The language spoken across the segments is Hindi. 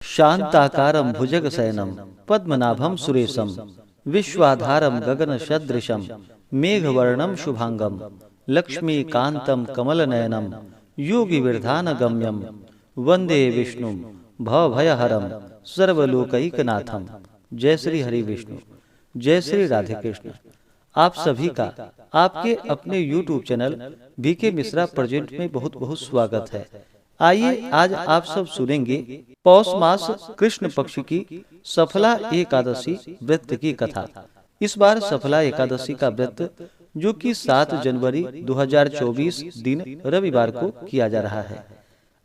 शांताकारं भुजगशयनं पद्मनाभं सुरेशं विश्वाधारं गगनसदृशं मेघवर्णं शुभांगं लक्ष्मीकान्तं कमलनयनं योगिविरधानगम्यं वंदे विष्णुं भवभयहरं सर्वलोकैकनाथं। जय श्री हरि विष्णु, जय श्री राधे कृष्ण। आप सभी का आपके अपने YouTube channel B K Mishra present में बहुत बहुत स्वागत है। आइए आज आप सब सुनेंगे पौष मास कृष्ण पक्ष की सफला एकादशी व्रत की कथा। इस बार सफला एकादशी का व्रत जो कि 7 जनवरी 2024 दिन रविवार को किया जा रहा है।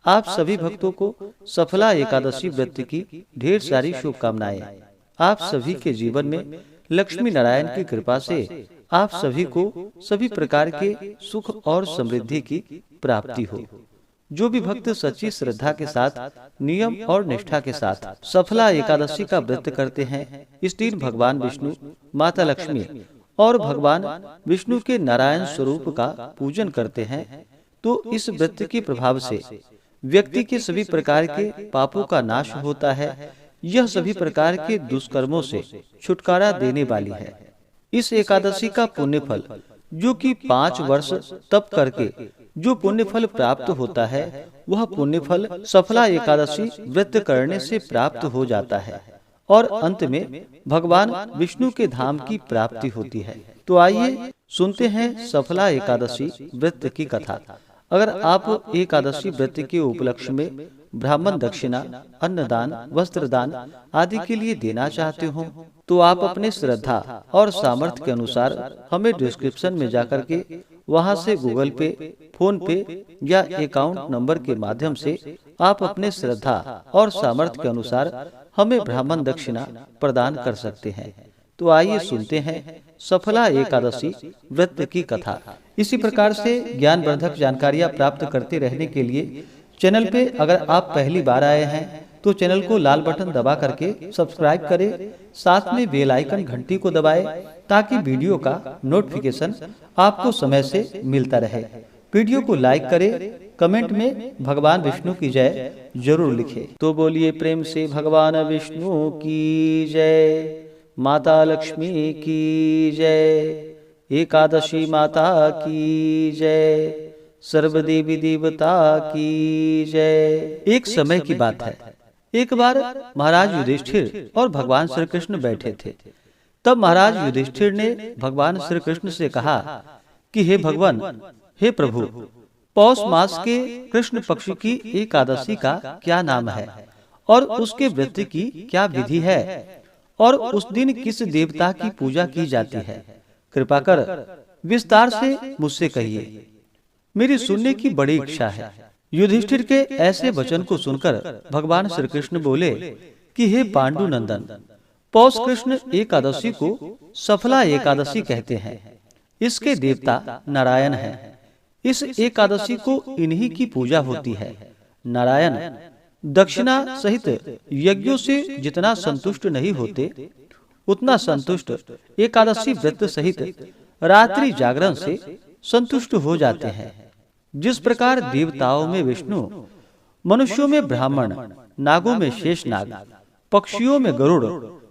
आप सभी भक्तों को सफला एकादशी व्रत की ढेर सारी शुभकामनाएं। आप सभी के जीवन में लक्ष्मी नारायण की कृपा से आप सभी को सभी प्रकार के सुख और समृद्धि की प्राप्ति हो। जो भी भक्त सच्ची श्रद्धा के साथ नियम और निष्ठा के साथ सफला एकादशी का व्रत करते हैं, इस दिन भगवान विष्णु, माता लक्ष्मी और भगवान विष्णु के नारायण स्वरूप का पूजन करते हैं, तो इस व्रत के प्रभाव से व्यक्ति के सभी प्रकार के पापों का नाश होता है। यह सभी प्रकार के दुष्कर्मों से छुटकारा देने वाली है। इस एकादशी का पुण्य फल जो कि 5 वर्ष तप करके जो पुण्य फल प्राप्त होता है, वह पुण्य फल सफला एकादशी व्रत करने से प्राप्त हो जाता है और अंत में भगवान विष्णु के धाम की प्राप्ति होती है। तो आइए सुनते हैं सफला एकादशी व्रत की कथा। अगर आप एकादशी व्रत के उपलक्ष्य में ब्राह्मण दक्षिणा, अन्नदान, वस्त्रदान आदि के लिए देना चाहते हो, तो आप अपने श्रद्धा और सामर्थ्य के अनुसार हमें डिस्क्रिप्शन में जाकर के वहां से गूगल पे, फोन पे या अकाउंट नंबर के माध्यम से आप अपने श्रद्धा और सामर्थ्य के अनुसार हमें ब्राह्मण दक्षिणा प्रदान कर सकते हैं। तो आइए सुनते हैं सफला एकादशी व्रत की कथा। इसी प्रकार से ज्ञानवर्धक जानकारियां प्राप्त करते रहने के लिए चैनल पे अगर आप पहली बार आए हैं तो चैनल को लाल बटन दबा करके सब्सक्राइब करें, साथ में बेल आइकन घंटी को दबाएं ताकि वीडियो का नोटिफिकेशन आपको समय से मिलता रहे। वीडियो को लाइक करें, कमेंट में भगवान विष्णु की जय जरूर लिखें। तो बोलिए प्रेम से भगवान विष्णु की जय, माता लक्ष्मी की जय, एकादशी माता की जय, सर्वदेवी देवता की जय। एक समय की बात है, एक बार महाराज युधिष्ठिर और भगवान श्री कृष्ण बैठे थे। तब महाराज युधिष्ठिर ने भगवान श्री कृष्ण से कहा कि हे भगवान, हे प्रभु, पौष मास के कृष्ण पक्ष की एकादशी का क्या नाम है और उसके व्रत की क्या विधि है और उस दिन किस देवता की पूजा की जाती है? कृपा कर विस्तार से मुझसे कहिए, मेरी सुनने की बड़ी इच्छा है। युधिष्ठिर के ऐसे वचन को सुनकर भगवान श्री कृष्ण बोले कि हे पांडु नंदन, पौष कृष्ण एकादशी को सफला एकादशी कहते हैं। इसके देवता नारायण हैं। इस एकादशी को इन्हीं की पूजा होती है। नारायण दक्षिणा सहित यज्ञों से जितना संतुष्ट नहीं होते, उतना संतुष्ट एकादशी व्रत सहित रात्रि जागरण से संतुष्ट हो जाते हैं। जिस प्रकार देवताओं में विष्णु, मनुष्यों में ब्राह्मण, नागों में शेषनाग, पक्षियों में गरुड़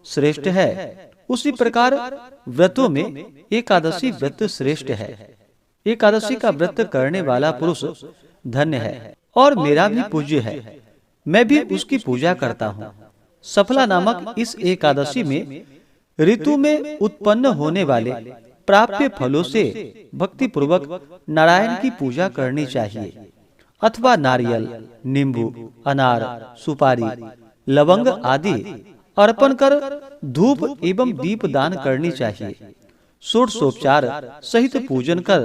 श्रेष्ठ है, उसी प्रकार व्रतों में एकादशी व्रत श्रेष्ठ है। एकादशी का व्रत करने वाला पुरुष धन्य है और मेरा भी पूज्य है। मैं भी उसकी पूजा करता हूँ। सफला नामक इस एकादशी में ऋतु में उत्पन्न होने वाले प्राप्य फलों से भक्ति पूर्वक नारायण की पूजा करनी चाहिए, अथवा नारियल, नींबू, अनार, सुपारी, लवंग आदि अर्पण कर धूप एवं दीप दान करनी चाहिए। षोडशोपचार सहित पूजन कर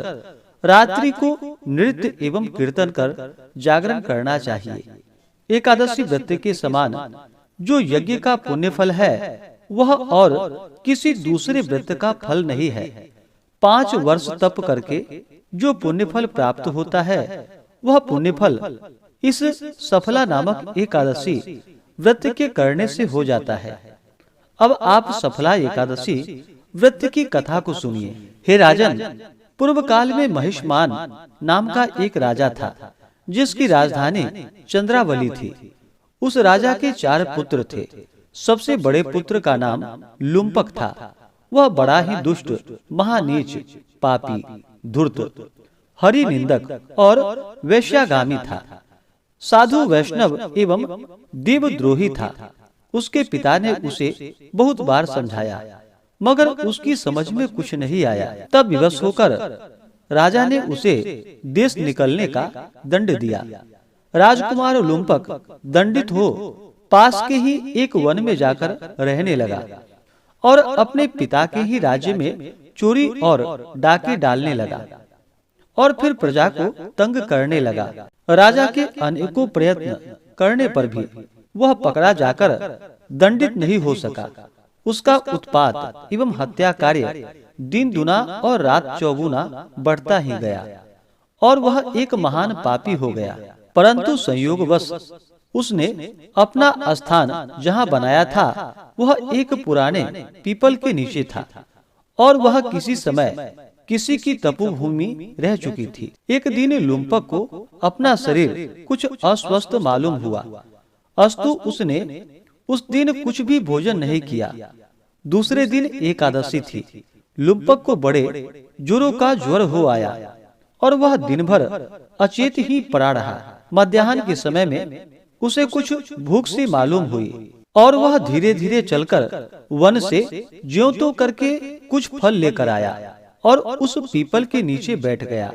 रात्रि को नृत्य एवं कीर्तन कर जागरण करना चाहिए। एकादशी व्रत के समान जो यज्ञ का पुण्य फल है, वह और किसी दूसरे व्रत का फल नहीं है। 5 वर्ष तप करके जो पुण्य फल प्राप्त होता है, वह पुण्य फल इस सफला नामक एकादशी व्रत के करने से हो जाता है। अब आप सफला एकादशी व्रत की कथा को सुनिए। हे राजन, पूर्व काल में महिष्मान नाम का एक राजा था, जिसकी राजधानी चंद्रावली थी। उस राजा के 4 पुत्र थे। सबसे बड़े पुत्र का नाम लुम्पक था। वह बड़ा ही दुष्ट, महानीच, पापी, धूर्त, हरि निंदक और वैश्यागामी था। साधु, वैष्णव एवं देवद्रोही था। उसके पिता ने उसे बहुत बार समझाया, मगर उसकी समझ में कुछ नहीं आया। तब विवश होकर राजा ने उसे देश निकलने का दंड दिया। राजकुमार लुम्पक दंडित हो पास के ही एक वन में जाकर रहने लगा और अपने पिता के ही राज्य में चोरी और डाके डालने लगा और फिर प्रजा को तंग करने लगा। राजा के अनेकों प्रयत्न करने पर भी वह पकड़ा जाकर दंडित नहीं हो सका। उसका उत्पात एवं हत्या कार्य दिन दुना और रात चौगुना बढ़ता ही गया और वह एक महान पापी हो गया। परंतु संयोगवश उसने अपना स्थान जहाँ बनाया था वह एक पुराने पीपल के नीचे था और वह किसी समय किसी की तपोभूमि रह चुकी थी। एक दिन लुम्पक को अपना शरीर कुछ अस्वस्थ मालूम हुआ, अस्तु उसने उस दिन कुछ भी भोजन नहीं किया। दूसरे दिन एकादशी थी। लुम्पक को बड़े जोरों का ज्वर हो आया और वह दिन भर अचेत ही पड़ा रहा। मध्याह्न के समय में उसे कुछ भूख सी मालूम हुई और वह धीरे धीरे चलकर वन से ज्यों तो करके कुछ फल लेकर आया और उस पीपल के नीचे बैठ गया।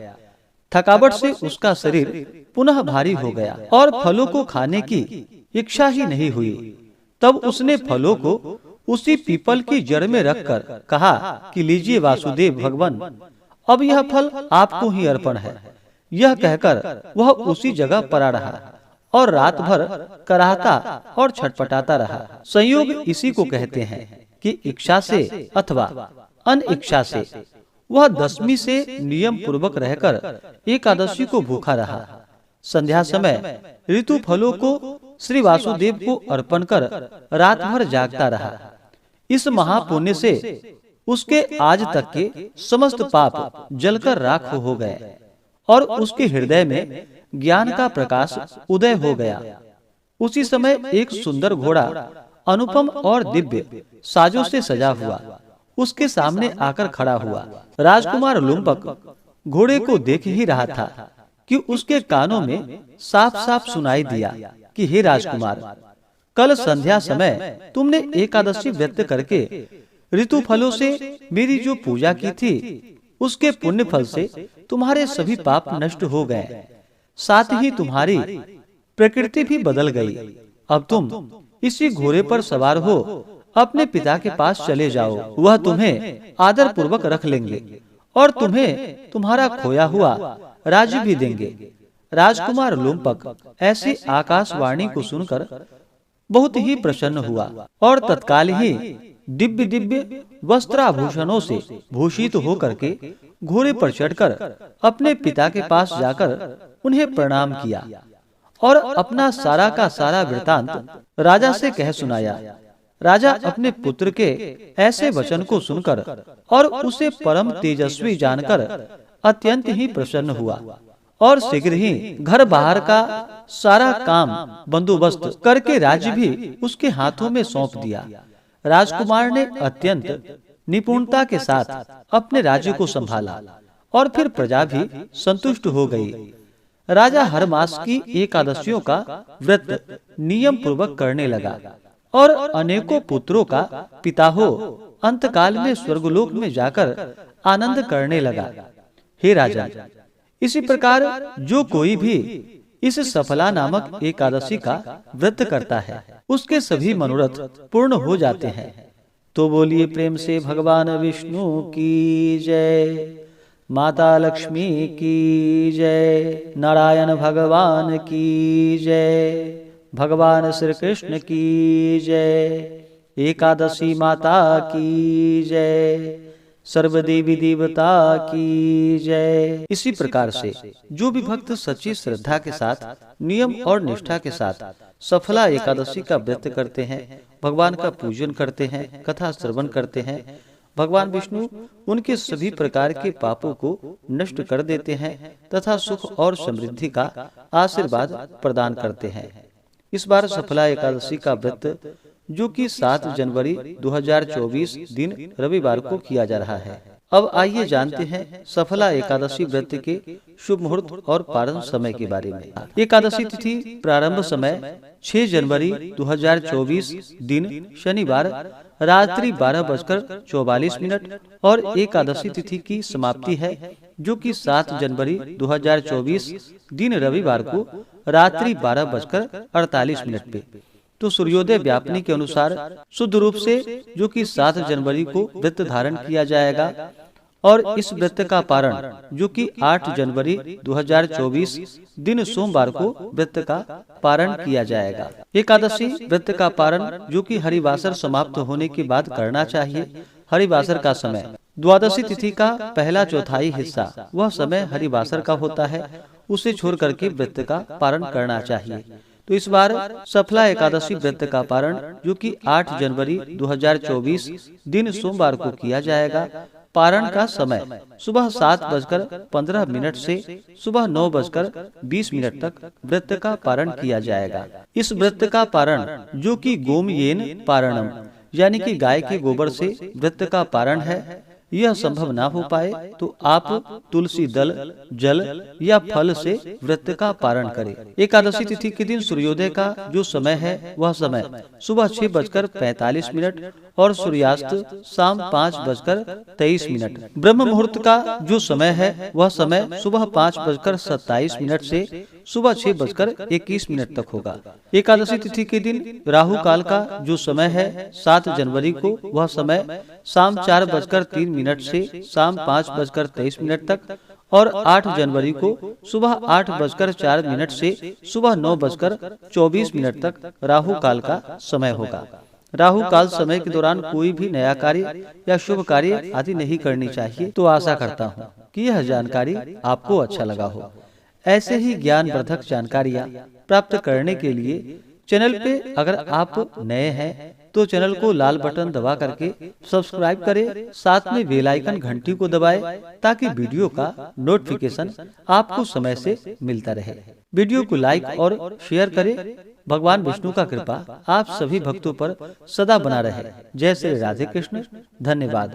थकावट से उसका शरीर पुनः भारी हो गया और फलों को खाने की इच्छा ही नहीं हुई। तब उसने फलों को उसी पीपल की जड़ में रखकर कहा कि लीजिए वासुदेव भगवान, अब यह फल आपको ही अर्पण है। यह कहकर वह उसी जगह पड़ा रहा और रात भर कराहता और छटपटाता रहा। संयोग इसी को कहते हैं कि इच्छा से अथवा अनिच्छा से वह 10वीं से नियम पूर्वक रहकर एकादशी को भूखा रहा। संध्या समय ऋतु फलों को श्री वासुदेव को अर्पण कर रात भर जागता रहा। इस महापुण्य से उसके आज तक के समस्त पाप जलकर राख हो गए और उसके हृदय में ज्ञान का प्रकाश उदय हो गया। उसी समय एक सुंदर घोड़ा अनुपम और दिव्य साजों से सजा हुआ उसके सामने आकर खड़ा हुआ। राजकुमार लुम्पक घोड़े को देख ही रहा था कि उसके कानों में साफ साफ सुनाई दिया कि हे राजकुमार, कल संध्या समय तुमने एकादशी व्रत करके ऋतु फलों से मेरी जो पूजा की थी उसके पुण्य फल से तुम्हारे सभी पाप नष्ट हो गए, साथ ही तुम्हारी प्रकृति भी बदल गई। अब तुम इसी घोड़े पर सवार हो अपने पिता के पास चले जाओ, वह तुम्हें आदर पूर्वक रख लेंगे और तुम्हें तुम्हारा खोया हुआ राज्य भी देंगे। राजकुमार लुम्पक ऐसी आकाशवाणी को सुनकर बहुत ही प्रसन्न हुआ और तत्काल ही दिव्य दिव्य वस्त्राभूषणों से भूषित होकर के घोड़े पर चढ़कर अपने पिता के पास जाकर उन्हें प्रणाम किया और अपना सारा का सारा वृतांत राजा से कह सुनाया। राजा अपने पुत्र के ऐसे वचन को सुनकर और उसे परम तेजस्वी जानकर अत्यंत ही प्रसन्न हुआ और शीघ्र ही घर बाहर का सारा काम बंदोबस्त करके राज्य भी उसके हाथों में सौंप दिया। राजकुमार ने अत्यंत निपुणता के साथ अपने राज्य को संभाला और फिर प्रजा भी संतुष्ट हो गई। राजा हर मास की एकादशियों का व्रत नियम पूर्वक करने लगा और अनेकों पुत्रों का पिता हो अंतकाल में स्वर्गलोक में जाकर आनंद करने लगा। हे राजा, इसी प्रकार जो कोई भी इस सफला नामक एकादशी का व्रत करता है उसके सभी मनोरथ पूर्ण हो जाते हैं। तो बोलिए प्रेम से भगवान विष्णु की जय, माता लक्ष्मी की जय, नारायण भगवान की जय, भगवान श्री कृष्ण की जय, एकादशी माता की जय, सर्वदेवी देवता की जय। इसी प्रकार से जो भी भक्त सच्ची श्रद्धा के साथ नियम और निष्ठा के साथ सफला एकादशी का व्रत करते हैं, भगवान का पूजन करते हैं, कथा श्रवण करते हैं, भगवान विष्णु उनके सभी प्रकार के पापों को नष्ट कर देते हैं तथा सुख और समृद्धि का आशीर्वाद प्रदान करते हैं। इस बार सफला एकादशी का व्रत जो कि 7 जनवरी 2024 दिन रविवार को किया जा रहा है। अब आइए जानते हैं सफला एकादशी व्रत के शुभ मुहूर्त और पारण समय के बारे में। एकादशी तिथि प्रारंभ समय 6 जनवरी 2024 दिन शनिवार रात्रि 12:44 और एकादशी तिथि की समाप्ति है जो कि 7 जनवरी 2024 दिन रविवार को रात्रि 12:48 पे। तो सूर्योदय व्यापनी के अनुसार शुद्ध रूप से जो कि 7 जनवरी को व्रत धारण किया जाएगा और इस व्रत का पारण जो कि 8 जनवरी 2024 दिन सोमवार को व्रत का पारण किया जाएगा। एकादशी व्रत का पारण जो कि हरिवासर समाप्त होने के बाद करना चाहिए। हरिवासर का समय द्वादशी तिथि का पहला चौथाई हिस्सा वह समय हरिवासर का होता है, उसे छोड़ करके व्रत का पारण करना चाहिए। तो इस बार सफला एकादशी व्रत का पारण जो कि 8 जनवरी 2024 दिन सोमवार को किया जाएगा। पारण का समय सुबह 7:15 से सुबह 9:20 तक व्रत का पारण किया जाएगा। इस व्रत का पारण जो कि गोमयेन पारणम यानी कि गाय के गोबर से व्रत का पारण है, यह संभव ना हो पाए तो आप तुलसी दल, जल या फल से व्रत का पारण करें। एकादशी तिथि के दिन सूर्योदय का जो समय है वह समय सुबह 6:45 और सूर्यास्त शाम 5:23। ब्रह्म मुहूर्त का जो समय है वह समय सुबह 5:27 से सुबह 6:21 तक होगा। एकादशी तिथि के दिन राहु काल का जो समय है 7 जनवरी को वह समय शाम 4:03 से शाम 5:23 तक और 8 जनवरी को सुबह 8:04 से सुबह 9:24 तक राहु काल का समय होगा। राहु काल समय के दौरान कोई भी नया कार्य या शुभ कार्य आदि नहीं करनी चाहिए। तो आशा करता हूँ कि यह जानकारी आपको अच्छा लगा हो। ऐसे ही ज्ञानवर्धक जानकारियाँ प्राप्त करने के लिए चैनल पे अगर आप नए हैं तो चैनल को लाल बटन दबा करके सब्सक्राइब करें, साथ में बेल आइकन घंटी को दबाएं ताकि वीडियो का नोटिफिकेशन आपको समय से मिलता रहे। वीडियो को लाइक और शेयर करें। भगवान विष्णु का कृपा आप सभी भक्तों पर सदा बना रहे। जय श्री राधे कृष्ण। धन्यवाद।